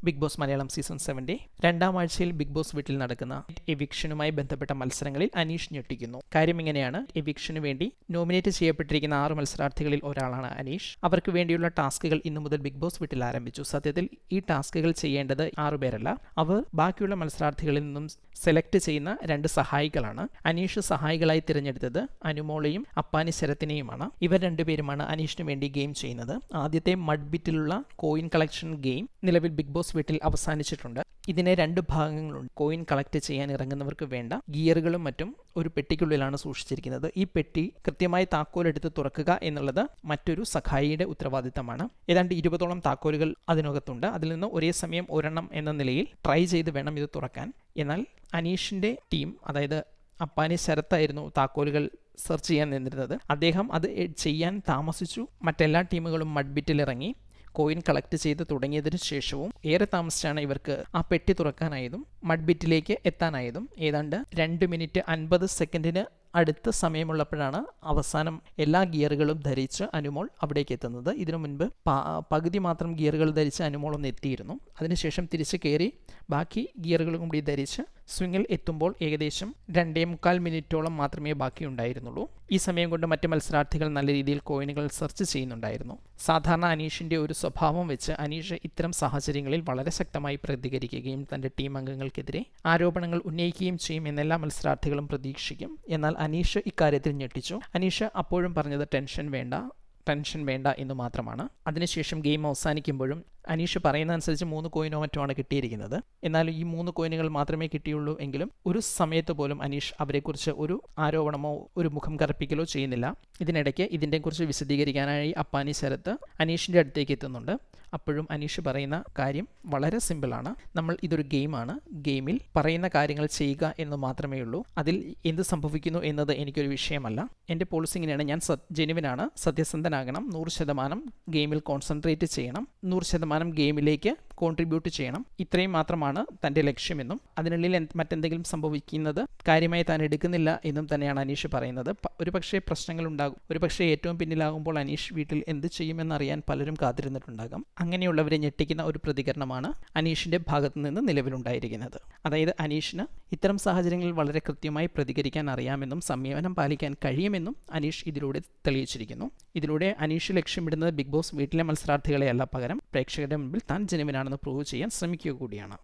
Big boss Malayalam season 7 രണ്ടാം ആഴ്ചയിൽ big boss വീട്ടിൽ നടക്കുന്ന എവിക്ഷനുമായി ബന്ധപ്പെട്ട മത്സരങ്ങളിൽ അനീഷ് ഞെട്ടിക്കുന്നു. കാര്യം ഇങ്ങനെയാണ്. എവിക്ഷനു വേണ്ടി നോമിനേറ്റ് ചെയ്യപ്പെട്ടിരിക്കുന്ന 6 മത്സരാർത്ഥികളിൽ ഒരാളാണ് അനീഷ്. അവർക്ക് വേണ്ടിയുള്ള ടാസ്കുകൾ ഇന്നു മുതൽ ബിഗ് ബോസ് വീട്ടിൽ ആരംഭിച്ചു. സത്യത്തിൽ ഈ ടാസ്കുകൾ ചെയ്യേണ്ടത് 6 പേരല്ല, അവർ ബാക്കിയുള്ള മത്സരാർത്ഥികളിൽ നിന്നും സെലക്ട് ചെയ്യുന്ന 2 സഹായികളാണ്. അനീഷ് സഹായികളായി തിരഞ്ഞെടുത്തത് അനുമോളെയും അപ്പാനി ശരത്തിനെയുമാണ്. ഇവർ രണ്ടുപേരുമാണ് അനീഷിന് വേണ്ടി ഗെയിം ചെയ്യുന്നത്. ആദ്യത്തെ മഡ് ബിറ്റിലുള്ള കോയിൻ കളക്ഷൻ ഗെയിം നിലവിൽ ബിഗ് ബോസ് വീട്ടിൽ അവസാനിച്ചിട്ടുണ്ട്. ഇതിനെ 2 ഭാഗങ്ങളുണ്ട്. കോയിൻ കളക്ട് ചെയ്യാൻ ഇറങ്ങുന്നവർക്ക് വേണ്ട ഗിയറുകളും മറ്റും ഒരു പെട്ടിക്കുള്ളിലാണ് സൂക്ഷിച്ചിരിക്കുന്നത്. ഈ പെട്ടി കൃത്യമായി താക്കോലെടുത്ത് തുറക്കുക എന്നുള്ളത് മറ്റൊരു സഖായിയുടെ ഉത്തരവാദിത്തമാണ്. ഏതാണ്ട് 20ഓളം താക്കോലുകൾ അതിനകത്തുണ്ട്. അതിൽ നിന്ന് ഒരേ സമയം ഒരെണ്ണം എന്ന നിലയിൽ ട്രൈ ചെയ്ത് വേണം ഇത് തുറക്കാൻ. എന്നാൽ അനീഷിന്റെ ടീം, അതായത് അപ്പാനി ശരത്തായിരുന്നു താക്കോലുകൾ സെർച്ച് ചെയ്യാൻ നിന്നിരുന്നത്. അദ്ദേഹം അത് ചെയ്യാൻ താമസിച്ചു. മറ്റെല്ലാ ടീമുകളും മഡ്ബിറ്റിലിറങ്ങി കോയിൻ കളക്ട് ചെയ്ത് തുടങ്ങിയതിനു ശേഷവും ഏറെ താമസിച്ചാണ് ഇവർക്ക് ആ പെട്ടി തുറക്കാനായതും മഡ്ബിറ്റിലേക്ക് എത്താനായതും. ഏതാണ്ട് 2 മിനിറ്റ് 50 സെക്കൻഡിന് അടുത്ത സമയമുള്ളപ്പോഴാണ് അവസാനം എല്ലാ ഗിയറുകളും ധരിച്ച് അനുമോൾ അവിടേക്ക് എത്തുന്നത്. ഇതിനു മുൻപ് പകുതി മാത്രം ഗിയറുകൾ ധരിച്ച് അനുമോൾ ഒന്ന് എത്തിയിരുന്നു. അതിനുശേഷം തിരിച്ച് കയറി ബാക്കി ഗിയറുകളും കൂടി ധരിച്ച് സ്വിങ്ങിൽ എത്തുമ്പോൾ ഏകദേശം 2.25 മിനിറ്റോളം മാത്രമേ ബാക്കിയുണ്ടായിരുന്നുള്ളൂ. ഈ സമയം കൊണ്ട് മറ്റ് മത്സരാർത്ഥികൾ നല്ല രീതിയിൽ കോയിനുകൾ സെർച്ച് ചെയ്യുന്നുണ്ടായിരുന്നു. സാധാരണ അനീഷിന്റെ ഒരു സ്വഭാവം വെച്ച് അനീഷ് ഇത്തരം സാഹചര്യങ്ങളിൽ വളരെ ശക്തമായി പ്രതികരിക്കുകയും തന്റെ ടീം അംഗങ്ങൾക്കെതിരെ ആരോപണങ്ങൾ ഉന്നയിക്കുകയും ചെയ്യും എന്നെല്ലാ മത്സരാർത്ഥികളും പ്രതീക്ഷിക്കും. എന്നാൽ അനീഷ് ഇക്കാര്യത്തിൽ ഞെട്ടിച്ചു. അനീഷ് അപ്പോഴും പറഞ്ഞത് ടെൻഷൻ വേണ്ട എന്ന് മാത്രമാണ്. അതിനുശേഷം ഗെയിം അവസാനിക്കുമ്പോഴും അനീഷ് പറയുന്നതനുസരിച്ച് 3 കോയിനോ മറ്റോ ആണ് കിട്ടിയിരിക്കുന്നത്. എന്നാൽ ഈ 3 കോയിനുകൾ മാത്രമേ കിട്ടിയുള്ളൂ എങ്കിലും ഒരു സമയത്ത് പോലും അനീഷ് അവരെക്കുറിച്ച് ഒരു ആരോപണമോ ഒരു മുഖം കറുപ്പിക്കലോ ചെയ്യുന്നില്ല. ഇതിനിടയ്ക്ക് ഇതിനെക്കുറിച്ച് വിശദീകരിക്കാനായി അപ്പാനി ശരത്ത് അനീഷിൻ്റെ അടുത്തേക്ക് എത്തുന്നുണ്ട്. അപ്പോഴും അനീഷ് പറയുന്ന കാര്യം വളരെ സിമ്പിളാണ്. നമ്മൾ ഇതൊരു ഗെയിമാണ്. ഗെയിമിൽ പറയുന്ന കാര്യങ്ങൾ ചെയ്യുക എന്ന് മാത്രമേ ഉള്ളൂ. അതിൽ എന്ത് സംഭവിക്കുന്നു എന്നത് എനിക്കൊരു വിഷയമല്ല. എൻ്റെ പോളിസി ഇങ്ങനെയാണ്. ഞാൻ ജെനുവിനാണ്, സത്യസന്ധനാകണം, 100% ഗെയിമിൽ കോൺസെൻട്രേറ്റ് ചെയ്യണം, 100% ഗെയിമിലേക്ക് കോൺട്രിബ്യൂട്ട് ചെയ്യണം. ഇത്രയും മാത്രമാണ് തൻ്റെ ലക്ഷ്യമെന്നും അതിനുള്ളിൽ മറ്റെന്തെങ്കിലും സംഭവിക്കുന്നത് കാര്യമായി താൻ എടുക്കുന്നില്ല എന്നും തന്നെയാണ് അനീഷ് പറയുന്നത്. ഒരുപക്ഷെ പ്രശ്നങ്ങളുണ്ടാകും. ഒരുപക്ഷെ ഏറ്റവും പിന്നിലാകുമ്പോൾ അനീഷ് വീട്ടിൽ എന്ത് ചെയ്യുമെന്നറിയാൻ പലരും കാത്തിരുന്നിട്ടുണ്ടാകാം. അങ്ങനെയുള്ളവരെ ഞെട്ടിക്കുന്ന ഒരു പ്രതികരണമാണ് അനീഷിന്റെ ഭാഗത്തു നിന്ന് നിലവിലുണ്ടായിരിക്കുന്നത്. അതായത് അനീഷിന് ഇത്തരം സാഹചര്യങ്ങളിൽ വളരെ കൃത്യമായി പ്രതികരിക്കാൻ അറിയാമെന്നും സംയമനം പാലിക്കാൻ കഴിയുമെന്നും അനീഷ് ഇതിലൂടെ തെളിയിച്ചിരിക്കുന്നു. ഇതിലൂടെ അനീഷ് ലക്ഷ്യമിടുന്നത് ബിഗ് ബോസ് വീട്ടിലെ മത്സരാർത്ഥികളെയല്ല, പകരം പ്രേക്ഷകരുടെ മുമ്പിൽ താൻ ജെനുവിനാണെന്ന് പ്രൂവ് ചെയ്യാൻ ശ്രമിക്കുക കൂടിയാണ്.